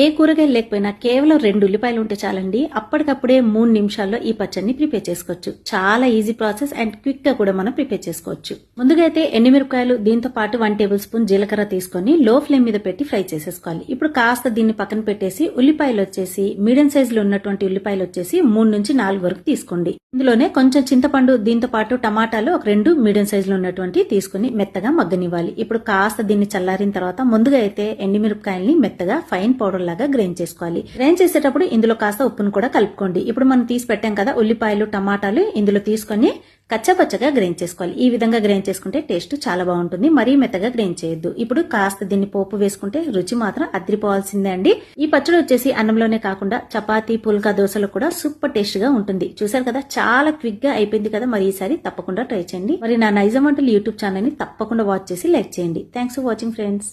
ఏ కూరగాయలు లేకపోయినా కేవలం 2 ఉల్లిపాయలు ఉంటే చాలండి. అప్పటికప్పుడే 3 నిమిషాల్లో ఈ పచ్చడిని ప్రిపేర్ చేసుకోవచ్చు. చాలా ఈజీ ప్రాసెస్ అండ్ క్విక్ గా కూడా మనం ప్రిపేర్ చేసుకోవచ్చు. ముందుగా అయితే ఎండుమిరపకాయలు దీంతో పాటు 1 టేబుల్ స్పూన్ జీలకర్ర తీసుకొని లో ఫ్లేమ్ మీద పెట్టి ఫ్రై చేసేసుకోవాలి. ఇప్పుడు కాస్త దీన్ని పక్కన పెట్టేసి ఉల్లిపాయలు వచ్చేసి మీడియం సైజ్ లో ఉన్నటువంటి ఉల్లిపాయలు వచ్చేసి 3 నుంచి 4 వరకు తీసుకోండి. ఇందులోనే కొంచెం చింతపండు దీంతో పాటు టమాటాలు ఒక 2 మీడియం సైజ్ లో ఉన్నటువంటి తీసుకుని మెత్తగా మగ్గనివ్వాలి. ఇప్పుడు కాస్త దీన్ని చల్లారిన తర్వాత ముందుగా అయితే ఎండుమిరపకాయల్ని మెత్తగా ఫైన్ పౌడర్ లాగా గ్రైండ్ చేసుకోవాలి. గ్రైండ్ చేసేటప్పుడు ఇందులో కాస్త ఉప్పును కూడా కలుపుకోండి. ఇప్పుడు మనం తీసి పెట్టాం కదా ఉల్లిపాయలు టమాటాలు ఇందులో తీసుకొని కచ్చాపచ్చగా గ్రైండ్ చేసుకోవాలి. ఈ విధంగా గ్రైండ్ చేసుకుంటే టేస్ట్ చాలా బాగుంటుంది. మరీ మెత్తగా గ్రైండ్ చేయొద్దు. ఇప్పుడు కాస్త దీన్ని పోపు వేసుకుంటే రుచి మాత్రం అదిరిపోవాల్సిందే అండి. ఈ పచ్చడి వచ్చేసి అన్నంలోనే కాకుండా చపాతీ పుల్కా దోశలో కూడా సూపర్ టేస్ట్ గా ఉంటుంది. చూసారు కదా చాలా క్విక్ గా అయిపోయింది కదా. మరి ఈసారి తప్పకుండా ట్రై చేయండి. మరి నా నైజం వంటలు యూట్యూబ్ ఛానల్ ని తప్పకుండా వాచ్ చేసి లైక్ చేయండి. Thanks for watching friends.